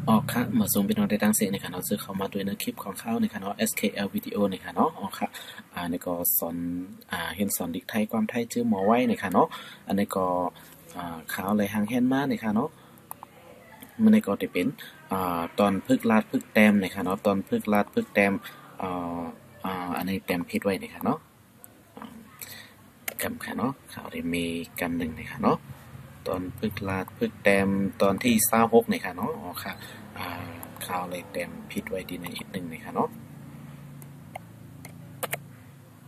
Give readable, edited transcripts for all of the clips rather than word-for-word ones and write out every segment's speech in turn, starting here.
ออกค่ะมาส่งเป็นน้องได้ตั้งเสียงในค่ะเนาะซื้อเข้ามาด้วยในคลิปของเขาในค่ะเนาะ SKL วิดีโอในค่ะเนาะออกค่ะในก็สอนเห็นสอนดิกไทยความไทยชื่อหมอไว้ในค่ะเนาะอันนี้ก็ข่าวอะไรหางแฮนมาในค่ะเนาะมันในก็จะเป็นตอนพึกลาดพึกแต้มในค่ะเนาะตอนพึกลาดพึกแต้มอ่าอันนี้แต้มเพชรไว้ในค่ะเนาะกำค่ะเนาะข่าวได้มีกำหนึ่งในค่ะเนาะตอนพึกลาดพึกแต้มตอนที่26ในค่ะเนาะอ๋อค่ะอ่า ข่าวเลยเต็มพิดไว้ดีในอีกหนึ่งนะคะเนาะ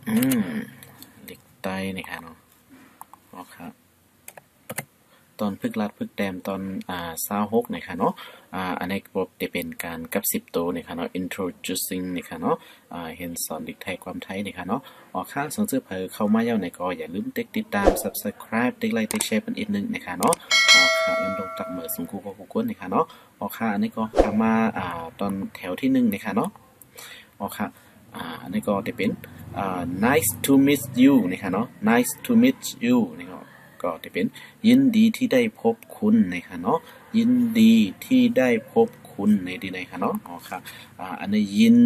อืมเล็กไตนะคะเนาะอ๋อครับตอนพึกลัดพึกแดมตอน26นะคะเนาะอันนี้ก็จะเป็นการกับ10ตัวนะคะเนาะ introducing นะคะเนาะเห็นสอนดิกไทยความไทยนะคะเนาะอ๋อค่ะสนใจเผยเข้ามาเย้าในก็อย่าลืมติดตาม subscribe ติ๊กไลค์ติ๊กแชร์เป็นอีกหนึ่งนะคะเนาะอ๋อค่ะยังต้องตักเหมือสูงกูก็กูก้นนะคะเนาะอ๋อค่ะอันนี้ก็ทำมาตอนแถวที่1นะคะเนาะอ๋อค่ะอันนี้ก็จะเป็นnice to meet you นะคะเนาะ nice to meet you นี่ก็จะเป็นยินดีที่ได้พบคุณนะคะเนาะยินดีที่ได้พบคุณในดีในค่ะเนาะอ๋อค่ะอันนี้ยิน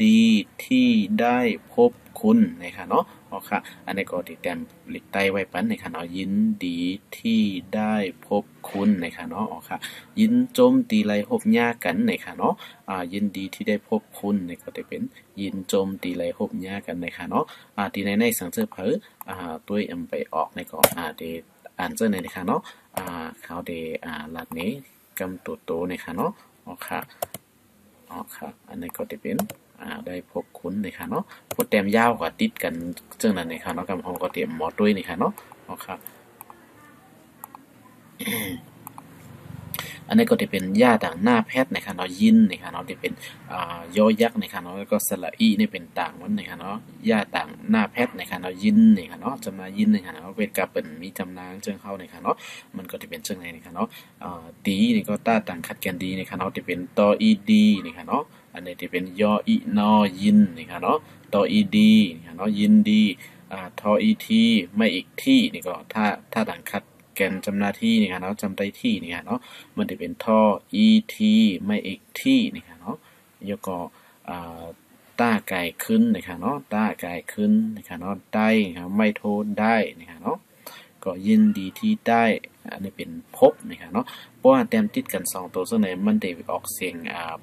ดีที่ได้พบคุณนะคะเนาะอ๋อค่ะอันนี้ก็ติดแต้มหลีกใต้ไว้ปันนะคะเนาะยินดีที่ได้พบคุณนะคะเนาะอ๋อค่ะยินจมตีไรพบยากันนะคะเนาะยินดีที่ได้พบคุณนี่ก็จะเป็นยินจมตีไรพบยากันนะคะเนาะตีในสังเจอเผอตัวไปออกในก็เดอ่านเจอในนะคะเนาะเขาเดลัดนี้กำตัวโตนะคะเนาะอ๋อค่ะอ๋อค่ะอันนี้ก็จะเป็นได้พบคุณนะคะเนาะพูดแต้มยาวกว่าติดกันเจ้านั้นนะคะเนาะกำห้องก็เตรียมหมอด้วยนะคะเนาะอ๋อค่ะอันนี้ก็จะเป็นย่าต่างหน้าแพทย์นะคะเนาะยินนะคะเนาะที่เป็นยอยักษ์นะคะเนาะแล้วก็สระอีนี่เป็นต่างมันนะคะเนาะย่าต่างหน้าแพทย์นะคะเนาะยินนะคะเนาะจะมายินนะคะเนาะเป็นกับเป็นมีจำนางเจิงเข้านะคะเนาะมันก็จะเป็นเชิงไหนนะคะเนาะดีนี่ก็ต้าต่างขัดกันดีนะคะเนาะที่เป็นตออีดีนะคะเนาะอันนี้ที่เป็นยออีนอยินนะคะเนาะตออีดีนะคะเนาะยินดีทออีทีไม่อีกที่นี่ก็ถ้าต่างขัดแกนจำหน้าที่นี่ครับเนาะจำได้ที่นี่ครับเนาะมันจะเป็นท่อ et ไม่อีกที่นี่ครับเนาะแล้วก็ต้าไก่ขึ้นนะครับเนาะต้าไก่ขึ้นนะครับเนาะได้ครับไม่โทษได้นะครับเนาะก็ยินดีที่ได้อันนี้เป็นพบนะครับเนาะเพราะว่าแต้มติดกัน2ตัวซึ่งในมันได้ออกเสียง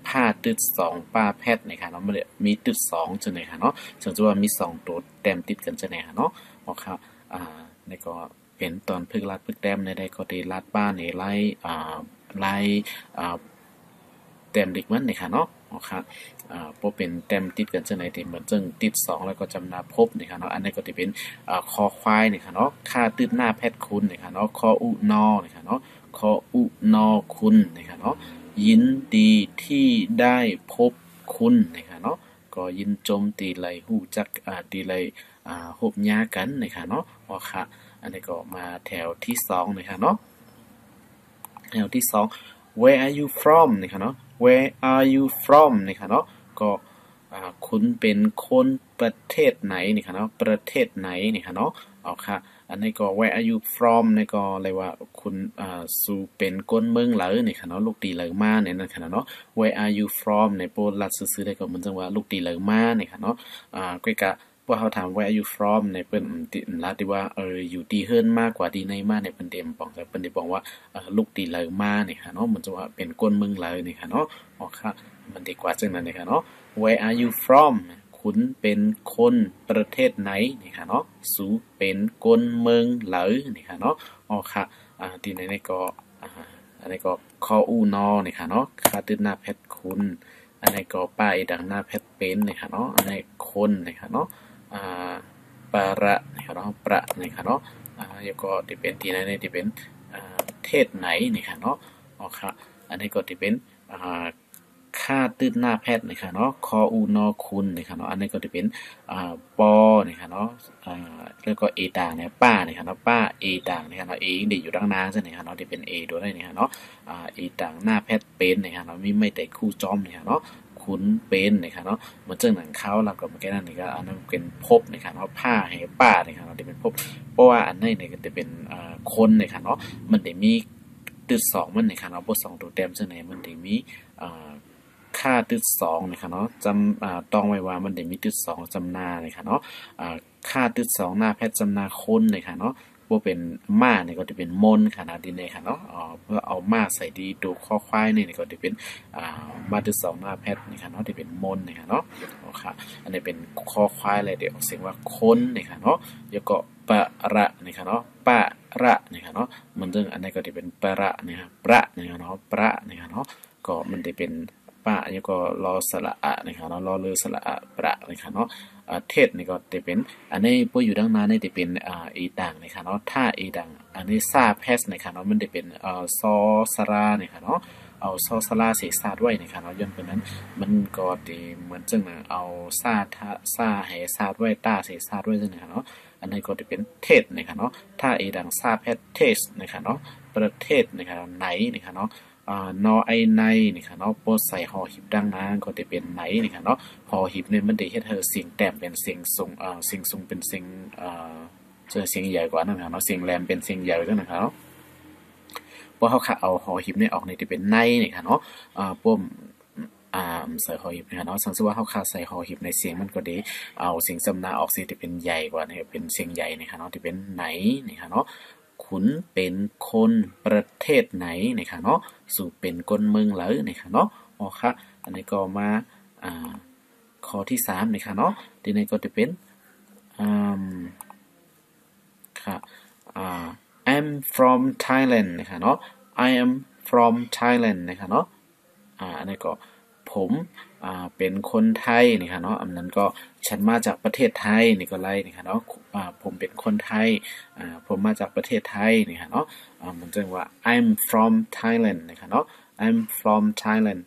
ผ้าตึด2ป้าแพทย์นะครับเนาะมันมีตึด2จังได๋ครับเนาะซึ่งจะว่ามี2ตัวแต้มติดกันจังได๋ครับเนาะอ๋อครับในก็เป็นตอนพึกลัดพึกแต้มในใดก็ได้ลัดป้าในไล่ไล่แต้มเด็กมันนี่ค่ะเนาะอ๋อค่ะบ่เป็นแต้มติดกันจังได๋ที่เหมือนจังติด2แล้วก็จำนาพบนี่ค่ะเนาะอันนี้ก็สิเป็นคอควายนี่ค่ะเนาะค่าตึดหน้าแพทย์คุณนี่ค่ะเนาะคออุนอนี่ค่ะเนาะคออุนอคุณนี่ค่ะเนาะยินดีที่ได้พบคุณนี่ค่ะเนาะก็ยินจมตีไหลฮู้จักตีไหลฮบหญ้ากันนี่ค่ะเนาะอ๋อค่ะอันนี้ก็มาแถวที่2นะคะเนาะแถวที่2 where are you from นะคะเนาะ where are you from นะคะเนาะก็คุณเป็นคนประเทศไหนนะคะเนาะประเทศไหนนะคะเนาะเอาค่ะอันนี้ก็ where are you from นี่ก็เลยว่าคุณสู่เป็นคนเมืองเหลอนี่ค่ะเนาะลูกตีเหลอมาเนี่ยนั่นค่ะเนาะ where are you from ในโปรลัดซื่อๆได้ก็เหมือนจังว่าลูกตีเหลอมานี่ค่ะเนาะก็กะว่าเขาถาม where are you from ในเปิ้นติลัดที่ว่าอยู่ที่เฮิรนมากกว่าที่ในมาในเปิ้นเต็มบอกแต่เปิ้นได้บอกว่าลูกตีเหลอมานี่ค่ะเนาะเหมือนจะว่าเป็นคนเมืองเหลอนี่ค่ะเนาะอ๋อค่ะมันดีกว่าจังนั้นนี่ค่ะเนาะ where are you from คุณเป็นคนประเทศไหนนี่ค่ะเนาะสูเป็นคนเมืองเหลอนี่ค่ะเนาะอ๋อค่ะที่ไหนนี่ก็อันนี้ก็คออูนอนี่ค่ะเนาะคาตึหน้าเพชรคุณอันนี้ก็ป้ายดังหน้าเพชรเป็นนี่ค่ะเนาะอันนี้คนนี่ค่ะเนาะประนี่ค่ะเนาะประนี่ค่ะเนาะแล้วก็ที่เป็นที่ไหนนี่ที่เป็นเทศไหนนี่ค่ะเนาะอ๋อค่ะอันนี้ก็ที่เป็นค่าตื้นหน้าแพทย์นะคะเนาะคออูนอคุณนะคะเนาะอันนี้ก็จะเป็นปอนะคะเนาะแล้วก็เอต่างเนี่ยป้านะคะเนาะป้าเอต่างนะคะเนาะเอเด็กอยู่ด้านหน้าใช่ไหมคะเนาะที่เป็นเอด้วยนะคะเนาะเอต่างหน้าแพทย์เป็นนะคะเนาะไม่แต่คู่จอมนะคะเนาะคุณเป็นนะคะเนาะเหมือนเจ้าหนังเขาเราก็มาแก้นั่นนี่ก็อันนั้นเป็นภพนะคะเนาะผ้าให้ป้านะคะเนาะที่เป็นภพเพราะว่าอันนี้เนี่ยก็จะเป็นคนนะคะเนาะมันจะมี ตึดสองมันนะครับเนาะบทสองตัวเต็มจังไหนมันได้มีอ่าค่าตึดสองนะครับเนาะจำต้องไว้ว่ามันได้มีตึดสองจำหน้านะครับเนาะค่าตึดสองหน้าแพทย์จำหน้าคนนะครับเนาะบ่เป็นม้าเนี่ยก็จะเป็นมนขนาดนี้นะครับเนาะเพื่อเอาม้าใส่ดีตัวข้อควายนี่ก็จะเป็นมาตึดสองหน้าแพทย์นะครับเนาะที่เป็นมนนะครับเนาะครับอันนี้เป็นข้อควายเลยเดี๋ยวออกเสียงว่าคนนะครับเนาะแล้วก็ประนะครับเนาะประนะครับเนาะมันซึ่งอันนี้ก็จะเป็นประนะครับประนะครับเนาะประนะครับเนาะก็มันจะเป็นปะแล้วก็รอสระอะนะครับเนาะรอเรือสระอะประนะครับเนาะเทศนี่ก็จะเป็นอันนี้พวกอยู่ดังนั้นนี่จะเป็นอีต่างนะครับเนาะถ้าอีดังอันนี้ซาเพสนะครับเนาะมันจะเป็นซอสรานะครับเนาะเอาซอสลาเสซาด้วยนะครับเนาะย้อนเป็นนั้นมันก็จะเหมือนจังเอาซาให้ซาด้วยตาเสซาด้วยจังนะครับเนาะอันนี้ก็จะเป็นเทศนะครับเนาะถ้าอีดังซาเพสเทสนะครับเนาะประเทศนะครับไหนนะครับเนาะนอไอในนี่ค่ะเนาะโปใส่หอหีบดังนั้นก็จะเป็นไหนนี่ค่ะเนาะหอหีบเนี่ยมันได้เฮ็ดให้เสียงแต้มเป็นเสียงสูงเสียงสูงเป็นเสียงเสียงใหญ่กว่านั่นค่ะเนาะเสียงแหลมเป็นเสียงใหญ่จังนะครับเนาะพอเฮาค่ะเอาหอหีบเนี่ยออกนี่จะเป็นในนี่ค่ะเนาะปุ่มใส่หอหีบนะคะเนาะสังเกตว่าเฮาค่ะใส่หอหีบในเสียงมันก็ได้เอาเสียงสำนาออกสิที่เป็นใหญ่กว่านี่เป็นเสียงใหญ่นี่ค่ะเนาะที่เป็นไหนนี่ค่ะเนาะขุนเป็นคนประเทศไหนนะคะเนาะสู่เป็นคนเมืองเหลอนะคะเนาะอ๋อค่ะอันนี้ก็มาข้อที่3นะคะเนาะทีนี้ก็จะเป็นค่ะI'm from Thailand นะคะเนาะ I am from Thailand นะคะเนาะอันนี้ก็ผมเป็นคนไทยนะคะเนาะอันนั้นก็ฉันมาจากประเทศไทยนี่ก็ไล่นะคะเนาะผมเป็นคนไทยผมมาจากประเทศไทยนะคะเนาะมันจะว่า I'm from Thailand นะคะเนาะ I'm from Thailand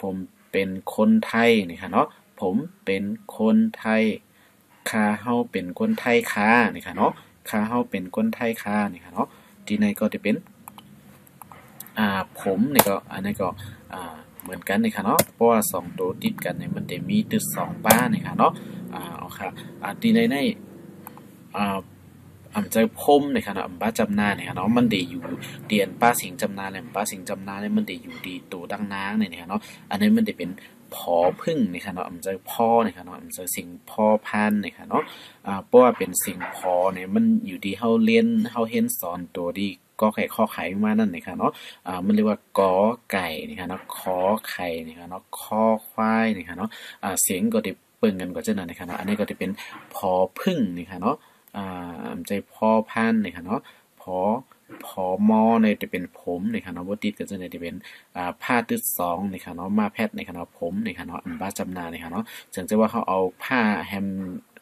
ผมเป็นคนไทยนะคะเนาะผมเป็นคนไทยข้าเฮาเป็นคนไทยค่ะนะคะเนาะข้าเฮาเป็นคนไทยค่ะนะคะเนาะที่ในก็จะเป็นผมนี่ก็อันนี้ก็เหมือนกันนะคะเนาะเพราะว่า2ตัวติดกันเนี่ยมันจะมีตึก2ป้านะคะเนาะเอาค่ะที่ในใจพมนะคะเนาะป้าจำนาเนี่ยเนาะมันได้อยู่เตียนป้าสิงจำนาแล้วป้าสิงจำนาเนี่ยมันได้อยู่ดีตัวดังนางเนี่ยเนาะอันนี้มันได้เป็นพอพึ่งนะคะเนาะใจพ่อนะคะเนาะใจสิ่งพ่อพันนะคะเนาะเพราะว่าเป็นสิ่งพอเนี่ยมันอยู่ที่เฮาเรียนเฮาเห็นสอนตัวดีกอไก่ข้อไข่มานั่นนะคะเนาะมันเรียกว่ากอไก่นะคะเนาะขอไข่นะคะเนาะคอควายนะคะเนาะเสียงก็ได้เปิ้งกันก็จะนั่นนะคะเนาะอันนี้ก็จะเป็นพอพึ่งนะคะเนาะใจพอพันนะคะเนาะพอมอเนี่ยจะเป็นผมนะคะเนาะบ่ติดก็จะจะเป็นผ้าตึด2นะคะเนาะมาแพทนะคะเนาะผมนะคะเนาะบ้าจำนานะคะเนาะจังจะว่าเขาเอาผ้าแฮม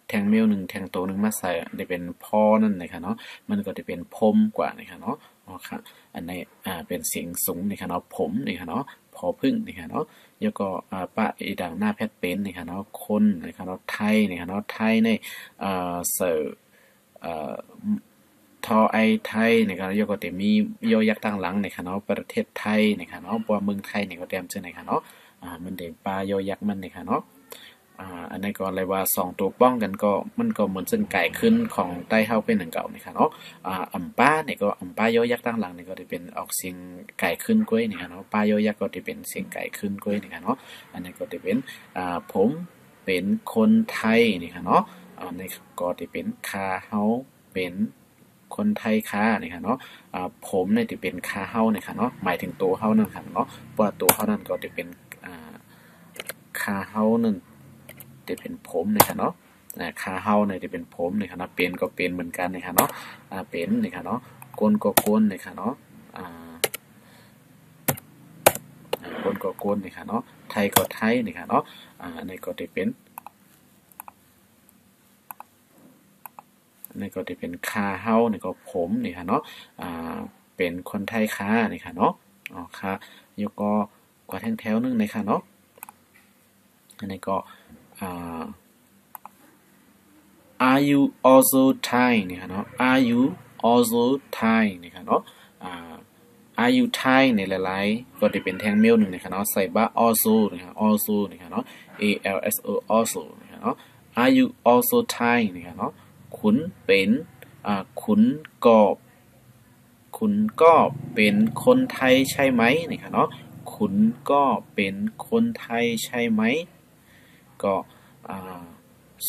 แทงเมล1แทงโต1มาใส่ได้เป็นพอนั่นนะคะเนาะมันก็จะเป็นพมกว่านะคะเนาะอ๋อค่ะอันนี้เป็นเสียงสูงนะคะเนาะผมนะคะเนาะพอพึ่งนะคะเนาะแล้วก็ปะอีดังหน้าแพทเป็นนะคะเนาะคนนะคะเนาะไทยนะคะเนาะไทยในเสิร์ทอไอไทยนะครับแล้วก็จะมียอยักษ์ตั้งหลังนะครับเนาะประเทศไทยนะครับเนาะบ่ว่าเมืองไทยนี่ก็เตรียมจังได๋ครับเนาะมันได้ปลายอยักษ์มันนะครับเนาะอันนี้ก็เลยว่า2ตัวป้องกันก็มันก็เหมือนซึ่งไก่ขึ้นของใต้เฮาเป็นหนังเก่านะครับเนาะอำป้าเนี่ยก็อำป้ายอยักษ์ตั้งหลังนี่ก็จะเป็นออกเสียงไก่ขึ้นกล้วยนะครับเนาะป้ายอยักษ์ก็จะเป็นเสียงไก่ขึ้นกล้วยนะครับเนาะอันนี้ก็จะเป็นผมเป็นคนไทยนี่ครับเนาะอันนี้ก็จะเป็นคาเฮาเป็นคนไทยค่ะนี่ค่ะเนาะผมเนี่ยจะเป็นคาเฮานี่ค่ะเนาะหมายถึงตัวเฮานั่นค่ะเนาะเพราะว่าตัวเฮานั่นก็จะเป็นคาเฮานั่นจะเป็นผมนี่ค่ะเนาะคาเฮาเนี่ยจะเป็นผมนี่ค่ะเนาะเป็นก็เป็นเหมือนกันนี่ค่ะเนาะเป็นนี่ค่ะเนาะกนก็กนนี่ค่ะเนาะกนก็กนนี่ค่ะเนาะไทยก็ไทยนี่ค่ะเนาะอันนี้ก็จะเป็นนี่ก็จะเป็นคาเฮานี่ก็ผมนี่ค่ะเนาะเป็นคนไทยค่ะนี่ค่ะเนาะอ๋อค่ะยกก็กว่าแถวนึงนี่ค่ะเนาะอันนี้ก็Are you also Thai นี่ค่ะเนาะ Are you also Thai นี่ค่ะเนาะAre you Thai ในหลายๆก็จะเป็นแทงเมลนึงนี่ค่ะเนาะใส่บ่า also นี่ค่ะ also นี่ค่ะเนาะ ALSO also นี่ค่ะเนาะ Are you also Thai นี่ค่ะเนาะคุณเป็นคุณก็ คุณก็เป็นคนไทยใช่ไหมนะครับเนาะคุณก็เป็นคนไทยใช่ไหมก็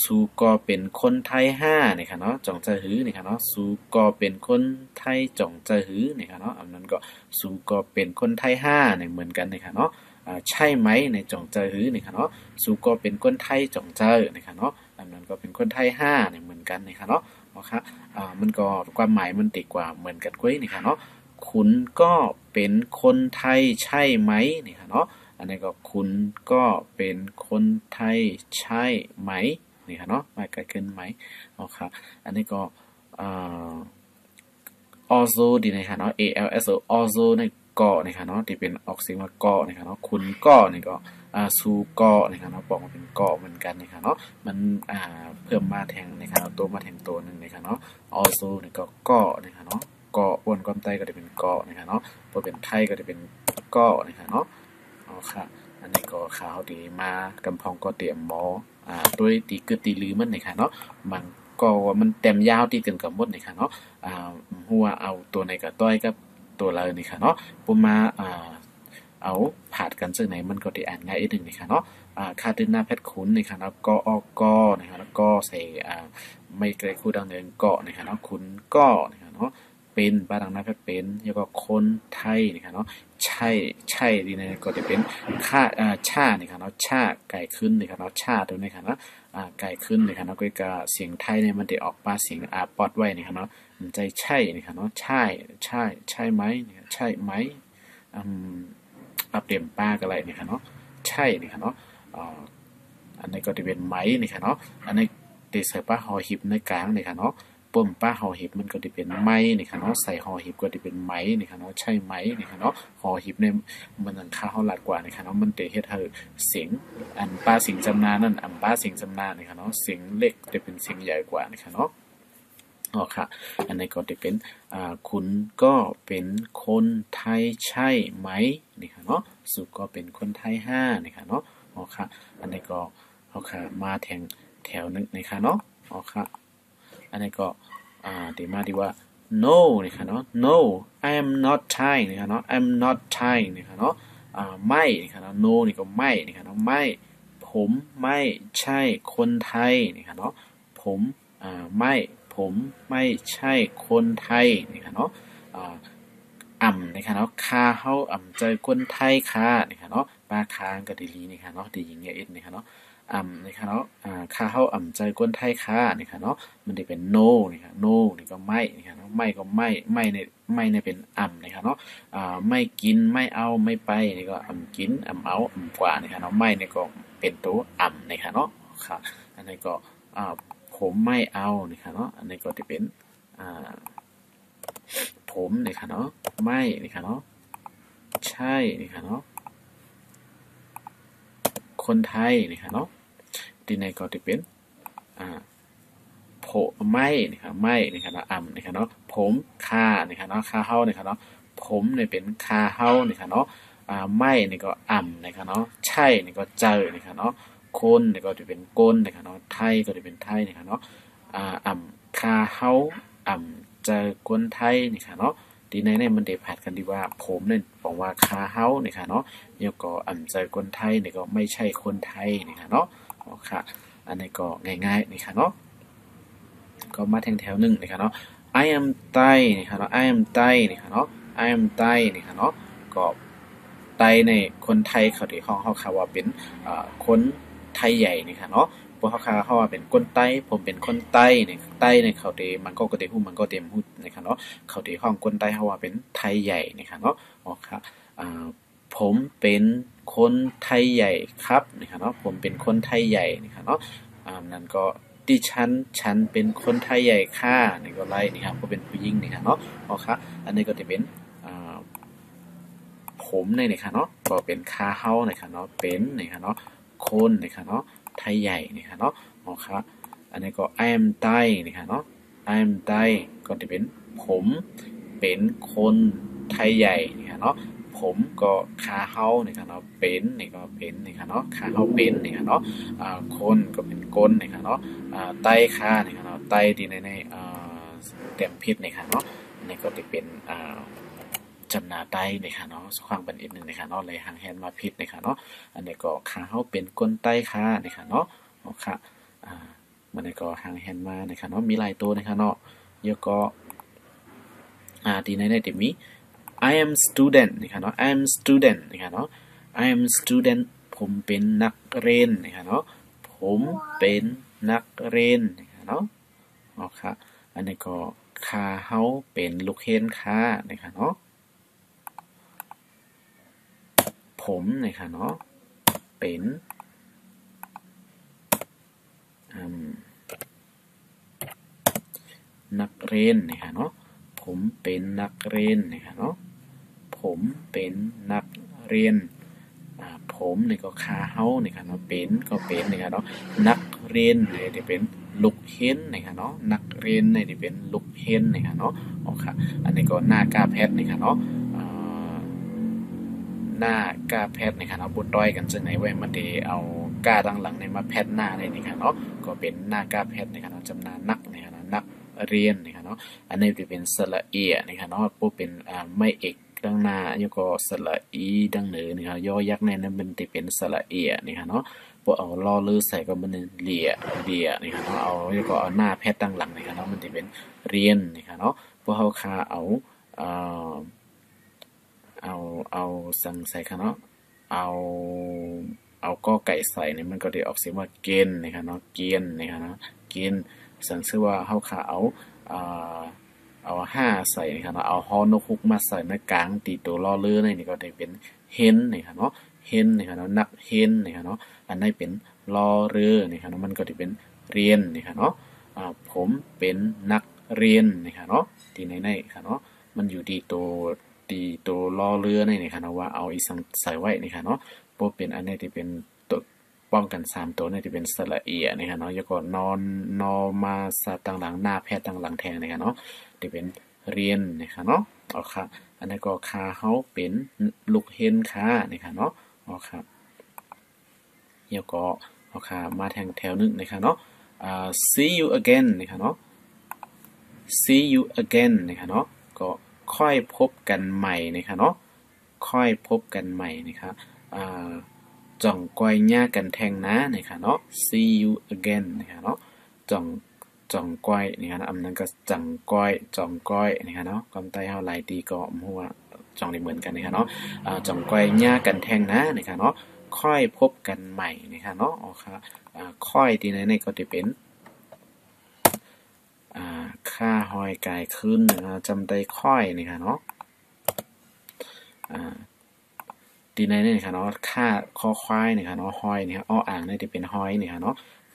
ซูก็เป็นคนไทย5นะครับเนาะจ่องจะหือนะครับเนาะซูก็เป็นคนไทยจ่องจะหือนะครับเนาะอันนั้นก็ซูก็เป็นคนไทย5เนี่ยเหมือนกันนะครับเนาะใช่ไหมในจ่องจะหือนะครับเนาะซูก็เป็นคนไทยจ่องเจอนะครับเนาะอันนั้นก็เป็นคนไทย5เนี่ยเหมือนกันนะครับเนาะครับมันก็ความหมายมันติดกว่าเหมือนกันกุ้ยนะครับเนาะคุณก็เป็นคนไทยใช่ไหมนะครับเนาะอันนี้ก็คุณก็เป็นคนไทยใช่ไหมนี่ค่ะเนาะมาเกิดขึ้นไหมเนาะครับอันนี้ก็also ดีนะคะเนาะ also also ในก็นะคะเนาะที่เป็นออกเสียงว่าก็นะคะเนาะคุณก็นี่ก็ซูก็นะคะเนาะบอกมาเป็นก็เหมือนกันนะคะเนาะมันเพิ่มมาแทงนะคะตัวมาแทงตัวนึงนะคะเนาะ also นี่ก็นะคะเนาะก็อ้วนความใต้ก็จะเป็นก็นะคะเนาะพอเป็นไทยก็จะเป็นก็นะคะเนาะเอาค่ะอันนี้ก็ข่าวดีมากำพองก็เตรียมหมอด้วยตีกึดตีลือมันนะคะเนาะมันก็ว่ามันเต็มยาวที่เกินกับหมดนะคะเนาะหัวเอาตัวในกับต้อยกับตัวเรานี่ค่ะเนาะปุ่มมาเอาผ่านกันซึ่งไหนมันก็ได้อ่านง่ายอีกหนึ่งนี่ค่ะเนาะค่าตื้นหน้าแพทย์ขุนนี่ค่ะแล้วก็ออกก็นะคะแล้วก็ใส่ไม่ไกลคู่ดังเดินเกาะนะคะเนาะคุณก็นะคะเนาะเป็นบ้านดังหน้าแพทย์เป็นแล้วก็คนไทยนี่ค่ะเนาะใช่ดีนะก็จะเป็นค่าชานี่ค่ะเนาะชาไก่ขึ้นนี่ค่ะเนาะชาตัวนี้ค่ะเนาะไก่ขึ้นนี่ค่ะเนาะก็เสียงไทยเนี่ยมันได้ออกมาเสียงปอดไว้นี่ค่ะเนาะใจใช่นี่ค่ะเนาะใช่ไหมใช่ไหมเตรียมป้ากันอะไรนี่ค่ะเนาะใช่นี่ค่ะเนาะอันนี้ก็จะเป็นไหมนี่ค่ะเนาะอันนี้ติใส่ป้าหอหิบในกลางนี่ค่ะเนาะปุ่มป้าหอหิบมันก็จะเป็นไม้นี่ค่ะเนาะใส่หอหิบก็จะเป็นไหมนี่ค่ะเนาะใช่ไหมนี่ค่ะเนาะหอหิบเนี่ยมันหลังคาเขาหลัดกว่านี่ค่ะเนาะมันเตะเฮ็ดให้เสียงอันป้าเสียงจำนานั่นอันป้าเสียงจำนานี่ค่ะเนาะเสียงเล็กจะเป็นเสียงใหญ่กว่านี่ค่ะเนาะค่ะอันนี้ก็จะเป็นคุณก็เป็นคนไทยใช่ไหมนี่ค่ะเนาะสุก็เป็นคนไทย5นี่ค่ะเนาะค่ะอันนี้ก็ค่ะมาแถวนึงนี่ค่ะเนาะค่ะอันนี้ก็ดีมาดีว่า no นี่ค่ะเนาะ no I am not Thai นี่ค่ะเนาะ I'm not Thai นี่ค่ะเนาะไม่นี่ค่ะเนาะ no นี่ก็ไม่นี่ค่ะเนาะไม่ผมไม่ใช่คนไทยนี่ค่ะเนาะผมไม่ผมไม่ใช่คนไทยนี่ค่ะเนาะนี่ค่ะเนาะคาเฮาเจอคนไทยค่ะนี่ค่ะเนาะปลาค้างก็ดีลีนี่ค่ะเนาะดีหญิงเนี่ยเอ็ดนี่ค่ะเนาะนี่ค่ะเนาะค่าเฮาใจคนไทยค่ะนี่ค่ะเนาะมันได้เป็น no นี่ค่ะ no นี่ก็ไม่นี่ค่ะเนาะไม่ก็ไม่ในเป็นนี่ค่ะเนาะไม่กินไม่เอาไม่ไปนี่ก็กินเอากว่านี่ค่ะเนาะไม่นี่ก็เป็นตัวนี่ค่ะเนาะค่ะอันนี้ก็ผมไม่เอานี่ค่ะเนาะอันนี้ก็จะเป็นผมนี่ค่ะเนาะไม่นี่ค่ะเนาะใช่นี่ค่ะเนาะคนไทยนี่ค่ะเนาะที่ในก็จะเป็นผมไม่นี่ครับไม่นี่ครับเนาะนี่ครับเนาะผมค่านี่ครับเนาะค่าเฮานี่ครับเนาะผมเนี่ยเป็นค่าเฮานี่ครับเนาะไม่นี่ก็นี่ครับเนาะใช่นี่ก็เจอนี่ครับเนาะคนนี่ก็จะเป็นก้นนี่ครับเนาะไทยก็จะเป็นไทยนี่ครับเนาะค่าเฮาเจอคนไทยนี่ครับเนาะทีในมันได้ผัดกันดีว่าผมเนี่ยบอกว่าค่าเฮานี่ครับเนาะแล้วก็เจอคนไทยนี่ก็ไม่ใช่คนไทยนี่ครับเนาะค่ะอันนี้ก็ง่ายๆนี่ค่ะเนาะก็มาแถวหนึ่งนี่ค่ะเนาะ I am Thai นี่ค่ะเนาะ I am Thai นี่ค่ะเนาะ I am Thai นี่ค่ะเนาะก็ไตในคนไทยเขาที่ห้องเขาว่าเป็นคนไทยใหญ่นี่ค่ะเนาะพวกเขาว่าเป็นคนไต้ผมเป็นคนไต้เนี่ยไต้ในเขาที่มันก็กระเตหูมันก็เต็มหูนะคะเนาะเขาที่ห้องคนไต้เขาว่าเป็นไทยใหญ่นี่ค่ะเนาะค่ะผมเป็นคนไทยใหญ่ครับนี่ค่ะเนาะผมเป็นคนไทยใหญ่นี่ค่ะเนาะนั่นก็ดิฉันเป็นคนไทยใหญ่ค่ะนี่ก็ไล่นี่ครับก็เป็นผู้หญิงนี่ค่ะเนาะค่ะอันนี้ก็จะเป็นผมนี่ค่ะเนาะก็เป็นค่าเฮานี่ค่ะเนาะเป็นนี่ค่ะเนาะคนนี่ค่ะเนาะไทยใหญ่นี่ค่ะเนาะค่ะอันนี้ก็ I am Thai นี่ค่ะเนาะ I am Thai ก็จะเป็นผมเป็นคนไทยใหญ่นี่ค่ะเนาะผมก็คาเฮานี่ค่ะเนาะเป็นนี่ก็เป็นนี่ค่ะเนาะคาเฮาเป็นนี่ค่ะเนาะคนก็เป็นก้นนี่ค่ะเนาะไต้คานี่ค่ะเนาะไต้ที่ในเต็มพิษนี่ค่ะเนาะ นี่ก็จะเป็นจำนาไต้นะคะเนาะความเป็นอีกหนึ่งนะคะเนาะเลยหางแฮนมาพิษนะคะเนาะอันนี้ก็ขาเฮาเป็นก้นไต้ค่ะนะคะเนาะค่ะมันนี้ก็หางแฮนมานะคะเนาะมีหลายตัวนะคะเนาะเยอะก็ที่ในจะมี I am student นะคะเนาะ I am student นะคะเนาะ I am student ผมเป็นนักเรียนนะคะเนาะผมเป็นนักเรียนนะคะเนาะค่ะอันนี้ก็ขาเฮาเป็นลูกเห็นค่ะนะคะเนาะผมนะคะเนาะเป็นนักเรียนนะคะเนาะผมเป็นนักเรียนนะคะเนาะผมเป็นนักเรียนผมนี่ก็ขาเฮานี่ค่ะเนาะเป็นก็เป็นนี่ค่ะเนาะนักเรียนนี่จะเป็นลูกเห็นนี่ค่ะเนาะนักเรียนนี่จะเป็นลูกเห็นนี่ค่ะเนาะค่ะอันนี้ก็หน้ากาแพทย์นี่ค่ะเนาะหน้ากาแพทย์นี่ค่ะเนาะบ่ต้อยกันจังไหนไว้มันได้เอากาดังหลังในมาแพทย์หน้าเลยนี่ค่ะเนาะก็เป็นหน้ากาแพทย์นี่ค่ะเนาะจำนวนนักนี่ค่ะเนาะนักเรียนนี่ค่ะเนาะอันนี้จะเป็นสระเอียนี่ค่ะเนาะบ่เป็นไม่เอกดังหน้าแล้วก็สระอีดังเหนือนี่ค่ะย่อยักษ์ในนั้นมันจะเป็นสระเอียนี่ค่ะเนาะบ่เอาลอลือใส่ก็มันเลียนี่ค่ะเนาะเอาแล้วก็เอาหน้าแพทย์ตั้งหลังนี่ค่ะเนาะมันจะเป็นเรียนนี่ค่ะเนาะพวกเฮาค่าเอาเอาสั่งใส่ค่ะเนาะเอาก็ไก่ใส่เนี่ยมันก็ได้ออกเสียงว่าเกณฑ์นะครับเนาะเกณฑ์นะครับเนาะเกณฑ์สั่งชื่อว่าเฮาค่าเอา5ใส่นะครับเนาะเอาฮอนกฮุกมาใส่ในกลางตีตัวล้อเรือนี่ก็ได้เป็นเฮนนะครับเนาะเฮนนะครับเนาะนักเฮนนะครับเนาะอันนี้เป็นล้อเรือนะครับเนาะมันก็ได้เป็นเรียนนะครับเนาะผมเป็นนักเรียนนะครับเนาะที่ไหนๆครับเนาะมันอยู่ที่ตัวล้อเรือนี่ค่ะเนาะว่าเอาอีสังใส่ไว้นี่ค่ะเนาะบ่เป็นอันนี้ที่เป็นตัวป้องกัน3ตัวนี่ที่เป็นสระเอียนี่ค่ะเนาะแล้วก็นอมาซาต่างหลังหน้าแพทย์ต่างหลังแทงนี่ค่ะเนาะที่เป็นเรียนนี่ค่ะเนาะเอาค่ะอันนี้ก็คาเฮาเป็นลูกเห็นค่ะนี่ค่ะเนาะเอาค่ะแล้วก็เอาค่ะมาแทงแถวนึงนี่ค่ะเนาะsee you again นี่ค่ะเนาะ see you again นี่ค่ะเนาะก็ค่อยพบกันใหม่นะคะเนาะค่อยพบกันใหม่นะคะจ่องก้อยหญ้ากันแทงนะนะคะเนาะ see you again นะคะเนาะจ่องก้อยนะคะอันนั้นก็จังก้อยจ่องก้อยนะคะเนาะคำใต้เฮาหลายตีก็หัวจ่องได้เหมือนกันนะคะเนาะจ่องก้อยหญ้ากันแทงนะนะคะเนาะค่อยพบกันใหม่นะคะเนาะอ๋อค่ะค่อยที่ไหนก็จะเป็นค่าหอยกายขึ้นนะครับจำได้ค่อยนี่ค่ะเนาะตีในนี่ค่ะเนาะค่าคอควายนี่ค่ะเนาะหอยนี่ค่ะอ้ออ่างนี่จะเป็นหอยนี่ค่ะเนาะ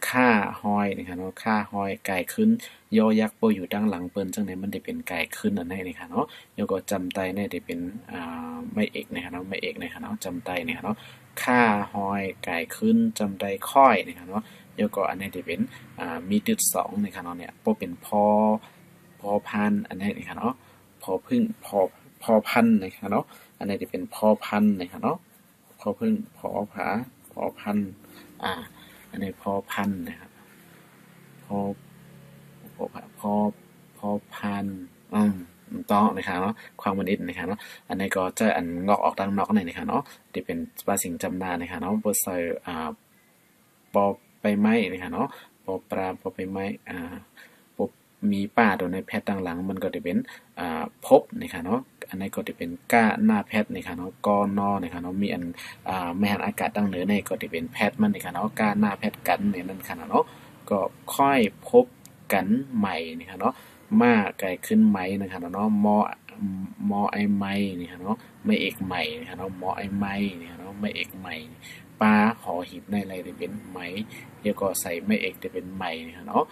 ค่าหอยนี่ค่ะเนาะค่าหอยกายขึ้นยอยักษ์โปอยู่ด้านหลังเปิ้นจังได๋มันได้เป็นกายขึ้นอันนี้นี่ค่ะเนาะแล้วก็จำไตนี่ได้เป็นไม่เอกนี่ค่ะเนาะไม่เอกนี่ค่ะเนาะจำไตนี่ค่ะเนาะค่าหอยกายขึ้นจำได้ค่อยนี่ค่ะเนาะแล้วก็อันนี้จะเป็นมีตึด2นี่ค่ะเนาะเนี่ยบ่เป็นพอพันอันนี้นี่ค่ะเนาะพอพึ่งพอพันนะคะเนาะอันนี้จะเป็นพอพันนะคะเนาะพอพึ่งพอผาพอพันอันนี้พอพันนะครับพอพันต้องนะคะเนาะความมันอิดนะคะเนาะอันนี้ก็จะอันงอกออกดังนอกนี่นะคะเนาะที่เป็นภาษาสิงจำนานะคะเนาะบ่ใส่ปอไปไม้นะคะเนาะปอปลาปอไปไม้มีป้าตัวในแพทย์ต่างหลังมันก็จะเป็นพบนะคะเนาะอันนี้ก็จะเป็นก้าหน้าแพทย์นะคะเนาะกอนอนะคะเนาะมีอันแม่นอากาศตั้งเหนือในก็จะเป็นแพทย์มันนะคะเนาะก้าหน้าแพทย์กันเนี่ยนั่นค่ะเนาะก็ค่อยพบกันใหม่นะคะเนาะมาไกลขึ้นไหมนะคะเนาะมอไอไม้นี่ค่ะเนาะไม่เอกใหม่นะคะเนาะมอไอไม้นี่ค่ะเนาะไม่เอกใหม่ปลาหอหีบในอะไรจะเป็นไหมแล้วก็ใส่ไม่เอกจะเป็นใหม่นะคะเนาะ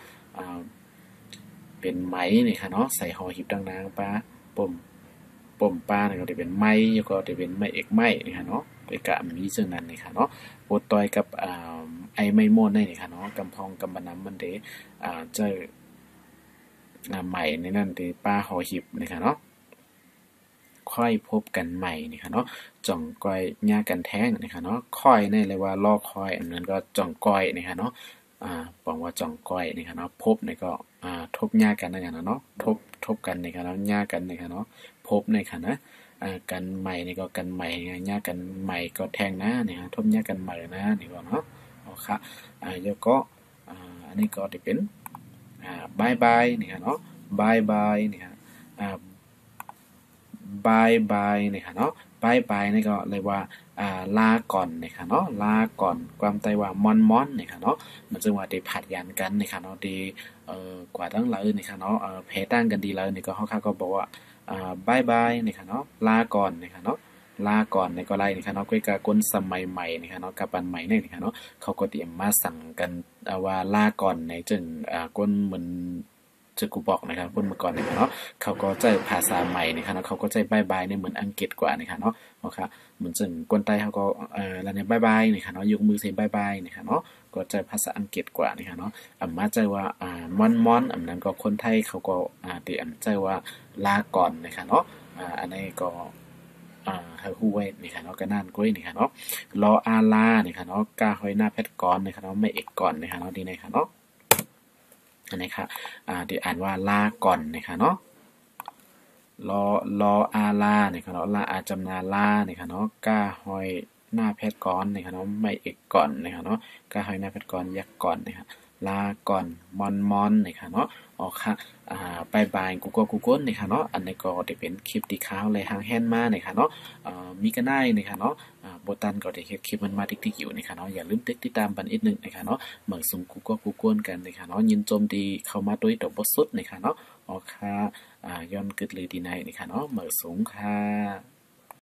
เป็นไหมนี่ค่ะเนาะใส่หอหีบดังนางปลาป่มปลาเนี่ยก็จะเป็นไม้แล้วก็จะเป็นไม้เอกไม้นี่ค่ะเนาะโดยกะมีซึ่งนั้นนี่ค่ะเนาะโปรตอยกับไอไม้ม่วนนี่ค่ะเนาะกำพองกำบะน้ำมันเดเจอใหม่ในนั่นที่ปลาหอหีบนี่ค่ะเนาะค่อยพบกันใหม่นี่ค่ะเนาะจ่องก้อยหญ้ากันแท้งนี่ค่ะเนาะค่อยนี่เลยว่าล่อคอยอันนั้นก็จ่องก้อยนี่ค่ะเนาะ ปองว่าจ่องก้อยนะครับเนาะพบในก็ทบหญ้ากันนะครับเนาะทบกันนะครับเนาะหญ้ากันนะครับเนาะพบในค่ะนะกันใหม่นี่ก็กันใหม่หญ้ากันใหม่ก็แทงนะนี่ฮะทบหญ้ากันใหม่นะนี่ก็เนาะเอาค่ะแล้วก็อันนี้ก็จะเป็นบายบายนี่ฮะเนาะบายบายนี่ฮะบายบายนี่ค่ะเนาะบายบายนี่ก็เลยว่าลาก่อนนี่ค่ะเนาะลาก่อนความไต้ว่ามอนมอนนี่ค่ะเนาะมันจึงว่าได้ผัดยันกันนี่ค่ะเนาะดีกว่าตั้งเลยนี่ค่ะเนาะเพตั้งกันดีเลยนี่ก็เขาก็บอกว่าบายบายนี่ค่ะเนาะลาก่อนนี่ค่ะเนาะลาก่อนในก็ไล่นี่ค่ะเนาะก้อยกาก้นสมัยใหม่นี่ค่ะเนาะกับปันใหม่นี่ค่ะเนาะเขาก็เตรียมมาสั่งกันว่าลาก่อนในจึงก้นเหมือนจะกูบอกนะครับคนเมื่อก่อนนะครับเนาะเขาก็จะภาษาใหม่นะครับเนาะเขาก็จะบายบายในเหมือนอังกฤษกว่านะครับเนาะโอเคเหมือนจึงคนใต้เขาก็แล้วเนี่ยบายบายนะครับเนาะยกมือเซบายบายนะครับเนาะก็จะภาษาอังกฤษกว่านะครับเนาะมาใจว่ามอนอันนั้นก็คนไทยเขาก็เตรียมใจว่าลาก่อนนะครับเนาะอันนี้ก็เฮาฮู้ไว้นี่ค่ะเนาะก็นั่นก้อยนี่ค่ะเนาะรออาลานี่ค่ะเนาะกาหอยหน้าแพทก่อนนี่ค่ะเนาะไม่เอกก่อนนี่ค่ะเนาะดีนี่ค่ะเนาะอันนี้ค่ะที่อ่านว่าลาก่อนนะคะเนาะรออาลาเนี่ยค่ะเนาะลาอาจำนาลาเนี่ยค่ะเนาะก้าหอยหน้าแพทย์ก่อนเนี่ยค่ะเนาะไม่เอกก่อนเนี่ยค่ะเนาะก้าหอยหน้าแพทย์ก่อนยักก่อนเนี่ยค่ะลาก่อนมอนเนี่ยค่ะเนาะออกค่ะบายบายกูก้นเนี่ยค่ะเนาะอันนี้ก็จะเป็นคลิปที่ข้าวเลยหางแฮนมาเนี่ยค่ะเนาะมีกันได้เนี่ยค่ะเนาะโบตันก็ได้คลิปมันมาติ๊กๆอยู่เนี่ยค่ะเนาะอย่าลืมติดตามบันอีกนึงนะคะเนาะเหมือนซุมกูก้นกันนะคะเนาะยินโจมดีเข้ามาด้วยดอกบดสุดนะคะเนาะออกค่ะย้อนกึดเลยดีในนะคะเนาะเหมือนสูงค่ะ